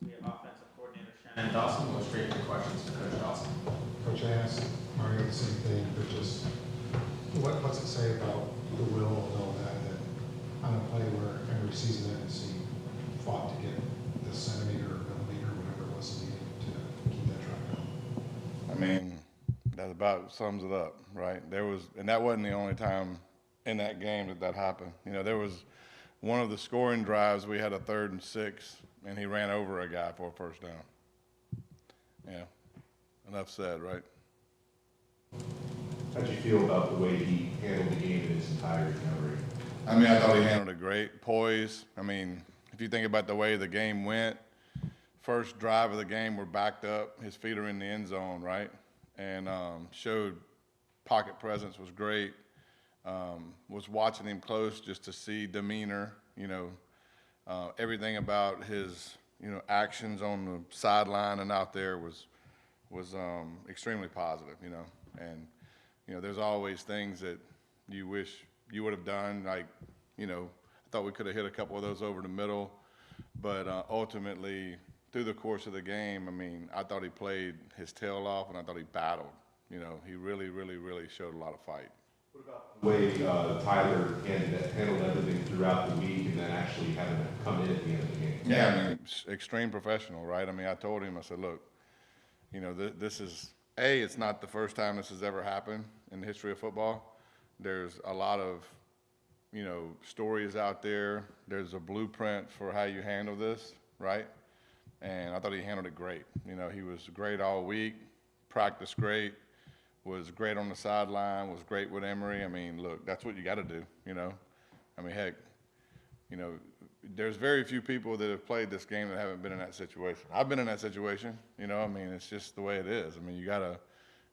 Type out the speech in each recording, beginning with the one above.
We have offensive coordinator Shannon Dawson. We'll straight to questions to Coach Dawson. Coach, I asked Mario the same thing, but just what's it say about the will and all that on a play where every season NC fought to get the centimeter or millimeter, whatever it was needed to keep that track going? I mean, that about sums it up, right? And that wasn't the only time in that game that happened. You know, there was one of the scoring drives, we had a 3rd and 6, and he ran over a guy for a first down. Yeah, enough said, right? How did you feel about the way he handled the game in its entirety? I mean, I thought he handled it great. Poise. I mean, if you think about the way the game went, first drive of the game, we're backed up. His feet are in the end zone, right? And showed pocket presence was great. Was watching him close just to see demeanor, you know, everything about his, you know, actions on the sideline and out there was extremely positive, you know. And, you know, there's always things that you wish you would have done, like, you know, I thought we could have hit a couple of those over the middle, but ultimately, through the course of the game, I mean, I thought he played his tail off, and I thought he battled. You know, he really, really, really showed a lot of fight. What about the way Tyler handled everything throughout the week and then actually having to come in at the end of the game? Yeah, I mean, extreme professional, right? I mean, I told him, I said, look, you know, this is, it's not the first time this has ever happened in the history of football. There's a lot of, you know, stories out there. There's a blueprint for how you handle this, right? And I thought he handled it great. You know, he was great all week, practiced great, was great on the sideline, was great with Emory. I mean, look, that's what you got to do, you know. I mean, heck, you know, there's very few people that have played this game that haven't been in that situation. I've been in that situation, you know. I mean, it's just the way it is. I mean, you got to,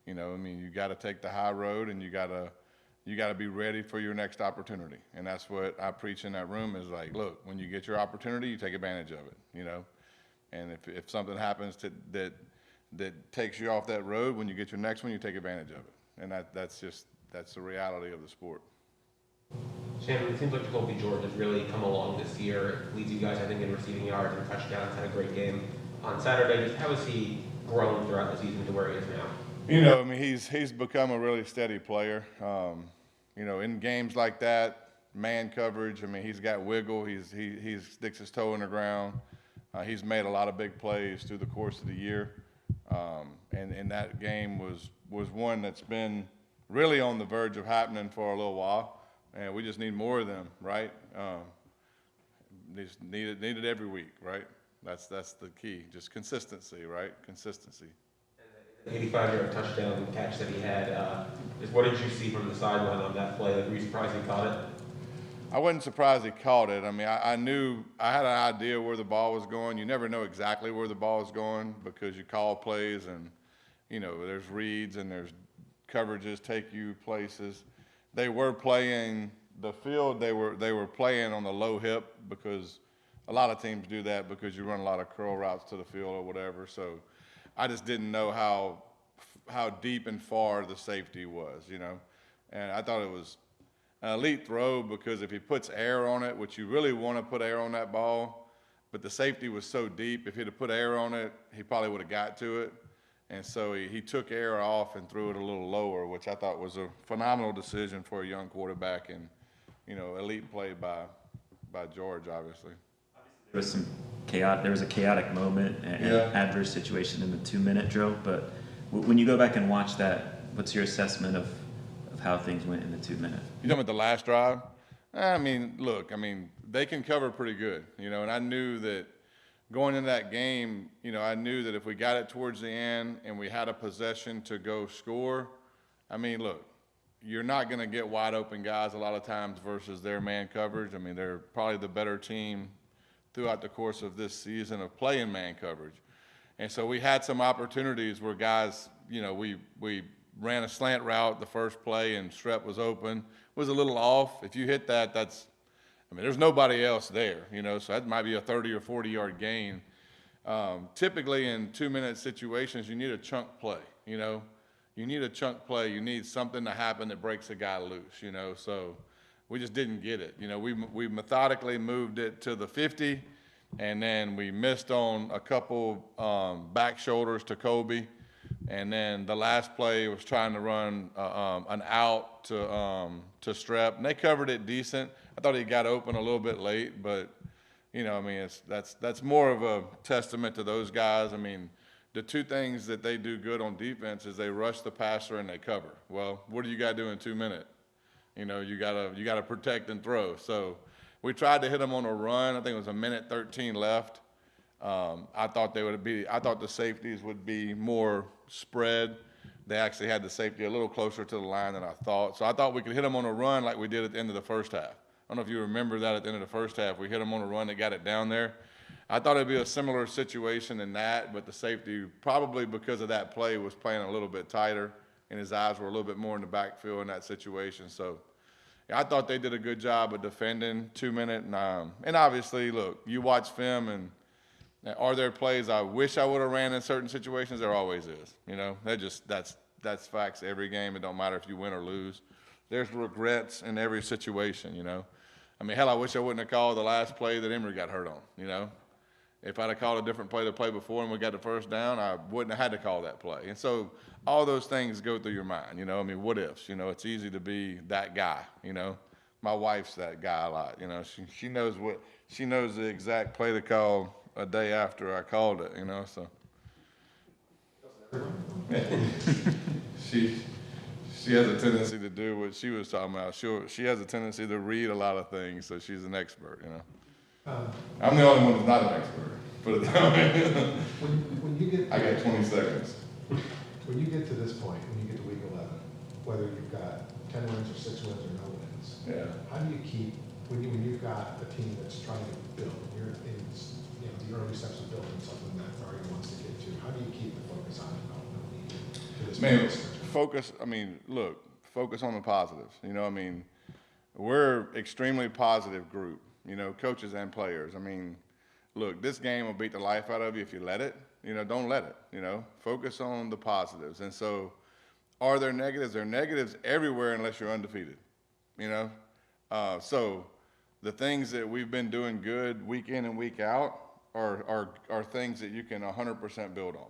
you know, I mean, you got to take the high road, and you got to be ready for your next opportunity. And that's what I preach in that room is like, look, when you get your opportunity, you take advantage of it, you know. And if something happens that takes you off that road, when you get your next one, you take advantage of it. And that's the reality of the sport. Shannon, it seems like Jacoby George has really come along this year. Leads you guys, I think, in receiving yards and touchdowns. Had a great game on Saturday. Just how has he grown throughout the season to where he is now? You know, I mean, he's become a really steady player. You know, in games like that, man coverage, I mean, he's got wiggle. He sticks his toe in the ground. He's made a lot of big plays through the course of the year. And that game was one that's been really on the verge of happening for a little while. And we just need more of them, right? Just need it every week, right? That's the key. Just consistency, right? Consistency. 85-yard touchdown catch that he had. What did you see from the sideline on that play? Like, were you surprised he caught it? I wasn't surprised he caught it. I mean, I knew, I had an idea where the ball was going. You never know exactly where the ball is going because you call plays and, you know, there's reads and there's coverages take you places. They were playing the field. They were playing on the low hip because a lot of teams do that because you run a lot of curl routes to the field or whatever. So I just didn't know how deep and far the safety was, you know. And I thought it was an elite throw because if he puts air on it, which you really want to put air on that ball, but the safety was so deep, if he'd have put air on it, he probably would have got to it. And so he took air off and threw it a little lower, which I thought was a phenomenal decision for a young quarterback and, you know, elite play by George, obviously. There was a chaotic moment and adverse situation in the 2-minute drill, but when you go back and watch that, what's your assessment of how things went in the 2 minutes? You talking about the last drive? I mean, look, I mean, they can cover pretty good, you know, and I knew that going into that game, you know, I knew that if we got it towards the end and we had a possession to go score, I mean, look, you're not going to get wide open guys a lot of times versus their man coverage. I mean, they're probably the better team throughout the course of this season of playing man coverage. And so we had some opportunities where guys, you know, we ran a slant route the first play and Strep was open, was a little off. If you hit that, I mean, there's nobody else there, you know, so that might be a 30 or 40-yard gain. Typically in 2-minute situations, you need a chunk play, you know. You need a chunk play. You need something to happen that breaks a guy loose, you know. So we just didn't get it. You know, we methodically moved it to the 50, And then we missed on a couple back shoulders to Kobe. And then the last play was trying to run an out to Strep, and they covered it decent. I thought he got open a little bit late, but you know, I mean, that's more of a testament to those guys. I mean, the two things that they do good on defense is they rush the passer and they cover. Well, what do you got to do in 2 minutes? You know, you gotta protect and throw. So we tried to hit them on a run. I think it was 1:13 left. I thought the safeties would be more spread. They actually had the safety a little closer to the line than I thought. So I thought we could hit them on a run like we did at the end of the first half. I don't know if you remember that at the end of the first half. We hit them on a run that got it down there. I thought it'd be a similar situation in that, but the safety, probably because of that play, was playing a little bit tighter, and his eyes were a little bit more in the backfield in that situation. So yeah, I thought they did a good job of defending 2 minute. And obviously, look, you watch film, and are there plays I wish I would have ran in certain situations? There always is. You know, that's facts every game. It don't matter if you win or lose. There's regrets in every situation, you know. I mean, hell, I wish I wouldn't have called the last play that Emory got hurt on, you know. If I'd have called a different play the play before and we got the first down, I wouldn't have had to call that play. And so all those things go through your mind, you know. I mean, what ifs, you know. It's easy to be that guy, you know. My wife's that guy a lot, you know. She knows the exact play to call a day after I called it, you know, so. She has a tendency to do what she was talking about. She has a tendency to read a lot of things, so she's an expert, you know. I'm the only one who's not an expert, put it that way. When you get, I got 20 seconds. when you get to this point, when you get to week 11, whether you've got 10 wins or 6 wins or no wins, Yeah. how do you keep, when you've got a team that's trying to build, you're in, you know, the early steps of building something that already wants to get to, how do you keep the focus on development to this Man, point? focus on the positives. You know, I mean, we're extremely positive group, you know, coaches and players. I mean, look, this game will beat the life out of you if you let it. You know, don't let it, you know. Focus on the positives. And so are there negatives? There are negatives everywhere unless you're undefeated, you know. So the things that we've been doing good week in and week out are things that you can 100% build on.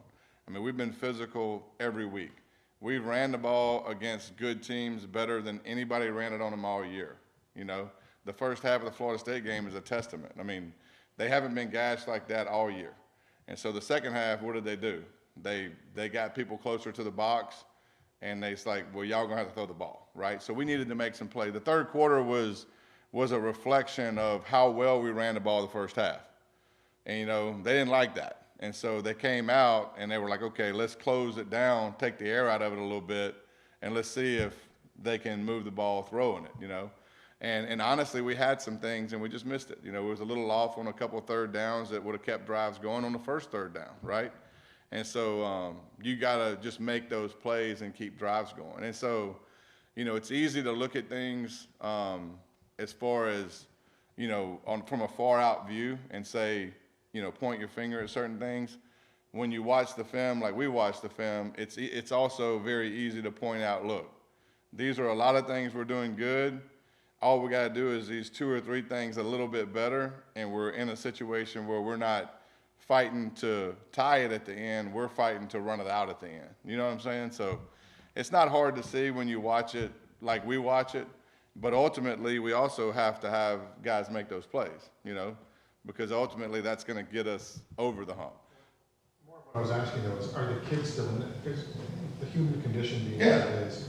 I mean, we've been physical every week. We've ran the ball against good teams better than anybody ran it on them all year. You know, the first half of the Florida State game is a testament. I mean, they haven't been gashed like that all year. And so the second half, what did they do? They got people closer to the box, and it's like, well, y'all gonna have to throw the ball, right? So we needed to make some play. The third quarter was a reflection of how well we ran the ball the first half. And, you know, they didn't like that. And so they came out and they were like, okay, let's close it down, take the air out of it a little bit, and let's see if they can move the ball throwing it, you know. And honestly, we had some things and we just missed it. You know, it was a little off on a couple of third downs that would have kept drives going on the first third down, right? And so you got to just make those plays and keep drives going. And so, you know, it's easy to look at things as far as, you know, from a far out view and say, you know, point your finger at certain things. When you watch the film, like we watch the film, it's also very easy to point out, look, these are a lot of things we're doing good. All we got to do is these 2 or 3 things a little bit better, and we're in a situation where we're not fighting to tie it at the end. We're fighting to run it out at the end. You know what I'm saying? So it's not hard to see when you watch it like we watch it, but ultimately we also have to have guys make those plays, you know, because ultimately that's going to get us over the hump. What I was asking though is, are the kids still in it? Because the human condition being Yeah. that is,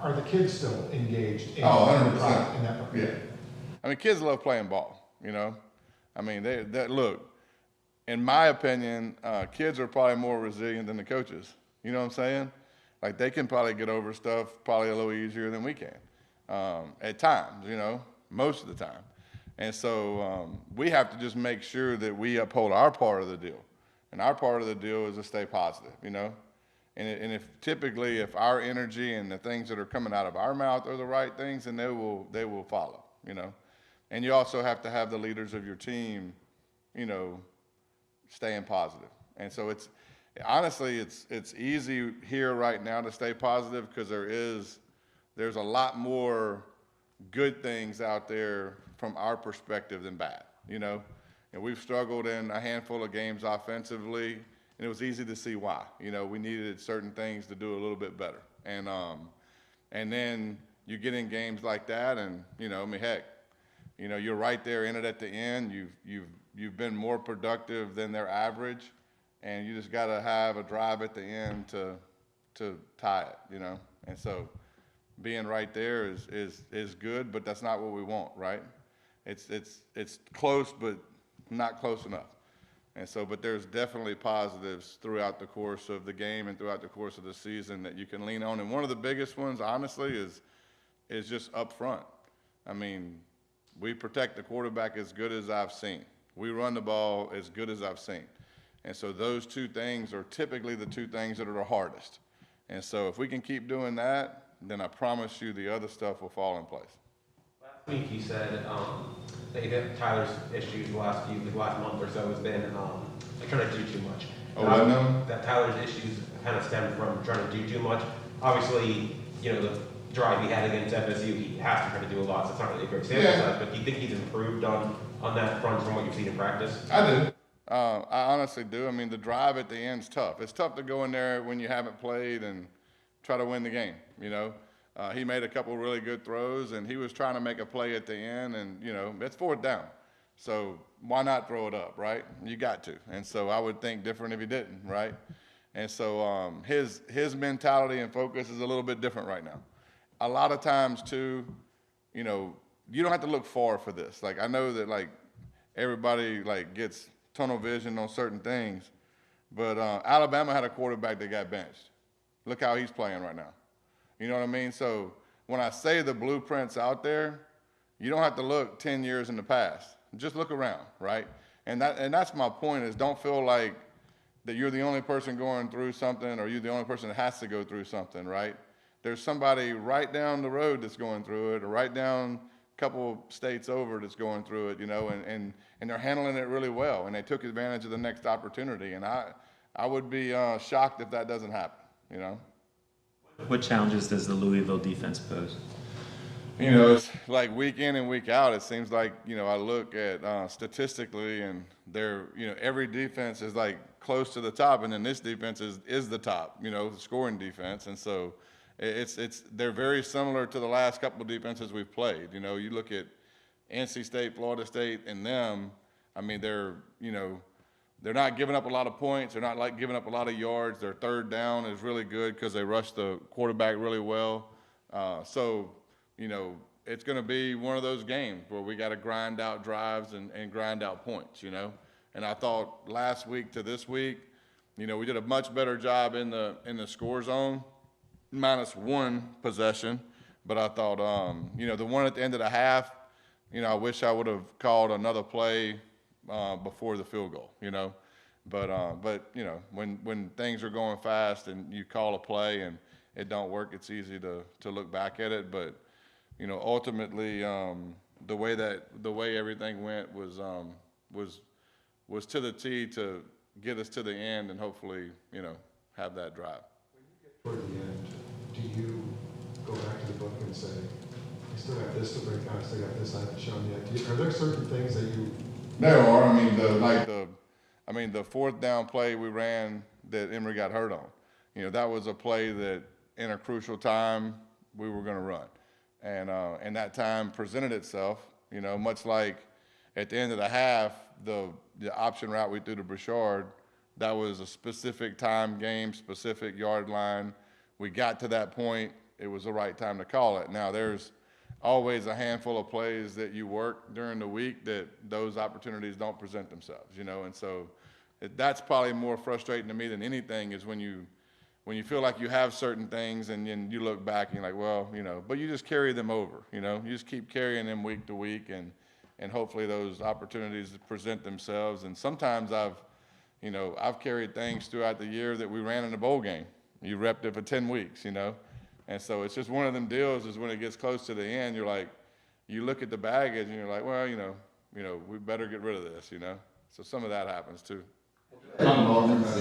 are the kids still engaged in, Oh, in 100%. that? Yeah. I mean, kids love playing ball, you know. I mean, look, in my opinion, kids are probably more resilient than the coaches. You know what I'm saying? Like, they can probably get over stuff probably a little easier than we can at times, you know, most of the time. And so we have to just make sure that we uphold our part of the deal. And our part of the deal is to stay positive, you know. And if our energy and the things that are coming out of our mouth are the right things, then they will follow, you know. And you also have to have the leaders of your team, you know, staying positive. And so it's easy here right now to stay positive because there's a lot more good things out there from our perspective than bad, you know. And we've struggled in a handful of games offensively, and it was easy to see why. You know, we needed certain things to do a little bit better. And then you get in games like that, and, you know, I mean, heck, you know, you're right there in it at the end. You've been more productive than their average, and you just got to have a drive at the end to tie it, you know. And so being right there is good, but that's not what we want, right? It's close, but not close enough. And so, but there's definitely positives throughout the course of the game and throughout the course of the season that you can lean on. And one of the biggest ones, honestly, is just up front. I mean, we protect the quarterback as good as I've seen. We run the ball as good as I've seen. And so those two things are typically the two things that are the hardest. And so if we can keep doing that, then I promise you the other stuff will fall in place. Last week you said that you think Tyler's issues the last month or so has been like trying to do too much. Oh, I know. That Tyler's issues kind of stem from trying to do too much. Obviously, you know, the drive he had against FSU, he has to try to do a lot, so it's not really a great sample size, but do you think he's improved on that front from what you've seen in practice? I do. I honestly do. I mean, the drive at the end's tough. It's tough to go in there when you haven't played and try to win the game, you know. He made a couple really good throws, and he was trying to make a play at the end, and, you know, it's 4th down. So why not throw it up, right? You got to. And so I would think different if he didn't, right? And so his mentality and focus is a little bit different right now. A lot of times, too, you know, you don't have to look far for this. Like, I know that, like, everybody, like, gets tunnel vision on certain things, but Alabama had a quarterback that got benched. Look how he's playing right now. You know what I mean? So when I say the blueprint's out there, you don't have to look 10 years in the past. Just look around, right? And that's my point, is don't feel like that you're the only person going through something, or you're the only person that has to go through something, right? There's somebody right down the road that's going through it, or right down a couple states over that's going through it, you know, and they're handling it really well, and they took advantage of the next opportunity. And I would be shocked if that doesn't happen, you know? What challenges does the Louisville defense pose? You know, it's like week in and week out, it seems like, you know, I look at statistically, and they're, you know, every defense is like close to the top, and then this defense is the top, you know, scoring defense. And so they're very similar to the last couple of defenses we've played. You know, you look at NC State, Florida State, and them, I mean, they're, you know, they're not giving up a lot of points. They're not like giving up a lot of yards. Their 3rd down is really good because they rush the quarterback really well. So, you know, it's going to be one of those games where we got to grind out drives and grind out points, you know. And I thought last week to this week, you know, we did a much better job in the score zone, -1 possession. But I thought, you know, the one at the end of the half, you know, I wish I would have called another play before the field goal, you know. But you know, when things are going fast and you call a play and it don't work, it's easy to look back at it. But, you know, ultimately, the way everything went was to the T to get us to the end and hopefully, you know, have that drive. When you get toward the end, do you go back to the book and say, I still got this to break out, I still got this I haven't shown yet? Are there certain things that you... There are. I mean, the 4th down play we ran that Emory got hurt on, you know, that was a play that in a crucial time we were going to run. And that time presented itself, you know, much like at the end of the half, the option route we threw to Bouchard, that was a specific time, game, specific yard line. We got to that point, it was the right time to call it. Now, there's always a handful of plays that you work during the week that those opportunities don't present themselves, you know. And so that's probably more frustrating to me than anything, is when you feel like you have certain things and then you look back and you're like, well, you know, but you just carry them over, you know. You just keep carrying them week to week, and hopefully those opportunities present themselves. And sometimes I've carried things throughout the year that we ran in the bowl game. You repped it for 10 weeks, you know. And so it's just one of them deals, is when it gets close to the end, you're like, you look at the baggage and you're like, well, you know, we better get rid of this, you know. So some of that happens too. Some moments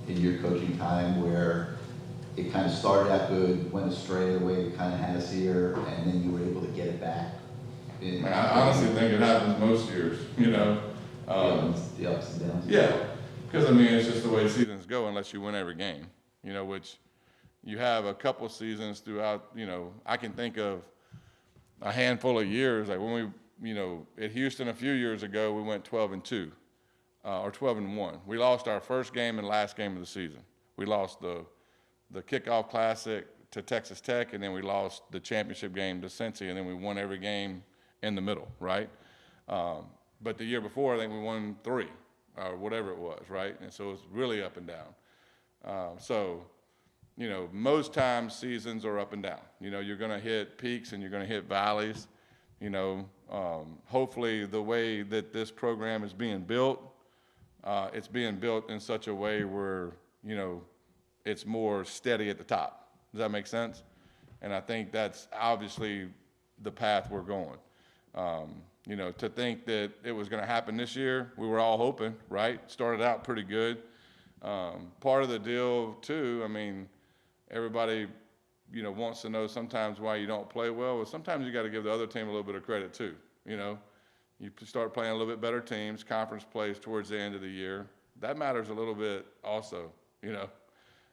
in your coaching time where it kind of started out good, went astray the way it kind of has here, and then you were able to get it back? I honestly think it happens most years, you know. The ups and downs. Yeah, because I mean, it's just the way seasons go unless you win every game, you know, which you have a couple seasons throughout, you know, I can think of a handful of years, like when we, you know, at Houston a few years ago, we went 12-2, or 12-1. We lost our first game and last game of the season. We lost the kickoff classic to Texas Tech, and then we lost the championship game to Cincy, and then we won every game in the middle, right? But the year before, I think we won 3, or whatever it was, right? And so it's really up and down. So, you know, most times seasons are up and down. You know, you're going to hit peaks and you're going to hit valleys. You know, hopefully the way that this program is being built, it's being built in such a way where, you know, it's more steady at the top. Does that make sense? And I think that's obviously the path we're going. You know, to think that it was going to happen this year, we were all hoping, right? Started out pretty good. Part of the deal, too, I mean, everybody, you know, wants to know sometimes why you don't play well. Well, sometimes you got to give the other team a little bit of credit, too. You know, you start playing a little bit better teams, conference plays towards the end of the year. That matters a little bit also, you know.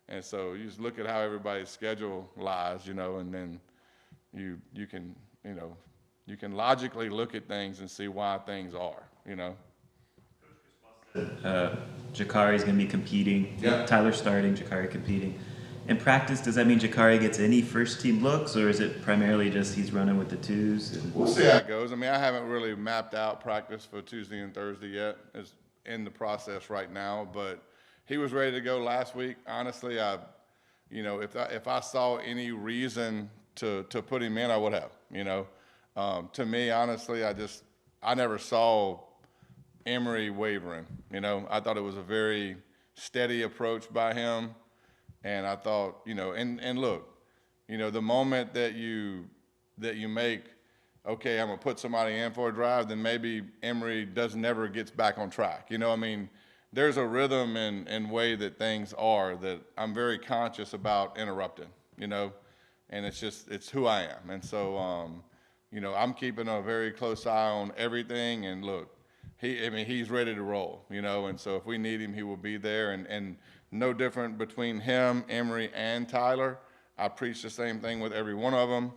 And so you just look at how everybody's schedule lies, you know, and then you can, you know, you can logically look at things and see why things are, you know. Jakari's going to be competing. Yeah. Tyler starting, Jakari competing. In practice, does that mean Jakari gets any first-team looks, or is it primarily just he's running with the twos? We'll see how it goes. I mean, I haven't really mapped out practice for Tuesday and Thursday yet. It's in the process right now, but he was ready to go last week. Honestly, you know, if I saw any reason to put him in, I would have, you know. To me, honestly, I never saw Emory wavering, you know. I thought it was a very steady approach by him. And I thought, you know, and look, you know, the moment that you make, okay, I'm going to put somebody in for a drive, then maybe Emory never gets back on track. You know, I mean, there's a rhythm and way that things are that I'm very conscious about interrupting, you know, and it's who I am. And so, you know, I'm keeping a very close eye on everything. And look, he's ready to roll, you know, and so if we need him, he will be there. And no different between him, Emory, and Tyler. I preach the same thing with every one of them,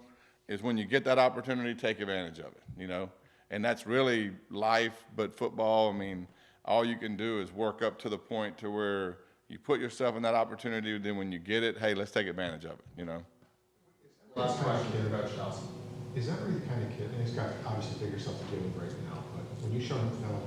is when you get that opportunity, take advantage of it, you know. And that's really life, but football, I mean, all you can do is work up to the point to where you put yourself in that opportunity, then when you get it, hey, let's take advantage of it, you know. Last question, Coach Dawson. Is that really the kind of kid, and he's got obviously bigger stuff to deal with right now, but when you show him film,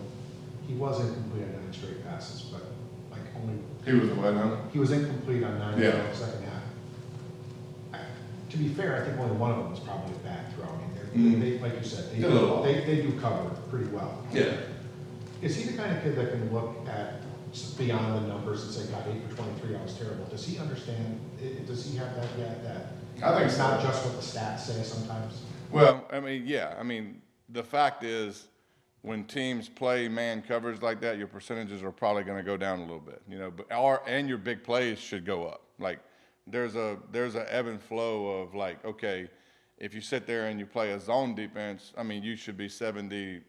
he was incomplete on 9 straight passes, but like only. He was what now? He was incomplete on 9 Yeah. in the second half. To be fair, I think only one of them was probably a bad throw. I mean, they, like you said, they do cover pretty well. Yeah. Is he the kind of kid that can look at beyond the numbers and say, God, 8 for 23, I was terrible? Does he understand, does he have that yet? That I think it's so. not just what the stats say sometimes? Well, I mean, yeah. I mean, the fact is, when teams play man coverage like that, your percentages are probably going to go down a little bit, you know. And your big plays should go up. Like, there's a ebb and flow of like, okay, if you sit there and you play a zone defense, I mean, you should be 70%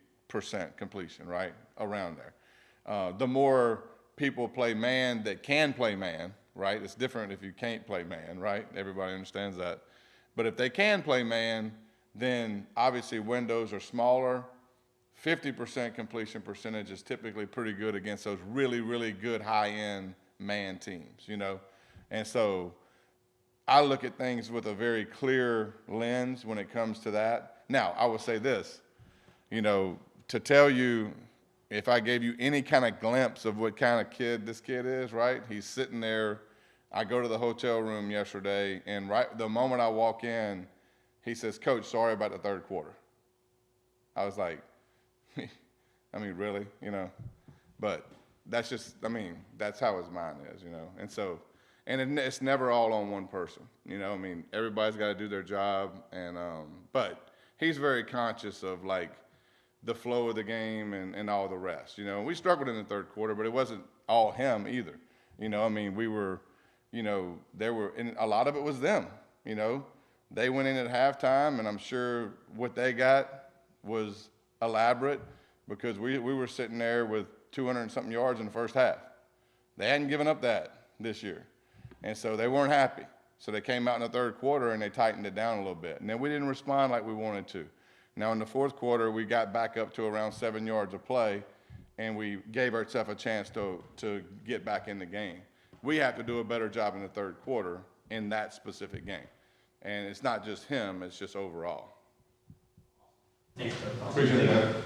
completion, right, around there. The more people play man that can play man, right? It's different if you can't play man, right? Everybody understands that. But if they can play man, then obviously windows are smaller. 50% completion percentage is typically pretty good against those really, really good high-end man teams, you know? And so I look at things with a very clear lens when it comes to that. Now, I will say this, you know, to tell you, if I gave you any kind of glimpse of what kind of kid this kid is, right? He's sitting there. I go to the hotel room yesterday, and right the moment I walk in, he says, Coach, sorry about the third quarter. I was like, I mean, really, you know? But that's just, I mean, that's how his mind is, you know? And so, and it's never all on one person, you know? I mean, everybody's got to do their job, and but he's very conscious of, like, the flow of the game and all the rest, you know? We struggled in the third quarter, but it wasn't all him either, you know? I mean, we were, you know, and a lot of it was them, you know? They went in at halftime, and I'm sure what they got was elaborate, because we were sitting there with 200 and something yards in the first half. They hadn't given up that this year. And so they weren't happy. So they came out in the third quarter and they tightened it down a little bit. And then we didn't respond like we wanted to. Now in the fourth quarter, we got back up to around 7 yards of play, and we gave ourselves a chance to get back in the game. We have to do a better job in the third quarter in that specific game. And it's not just him, it's just overall. Thanks, Coach. Appreciate that.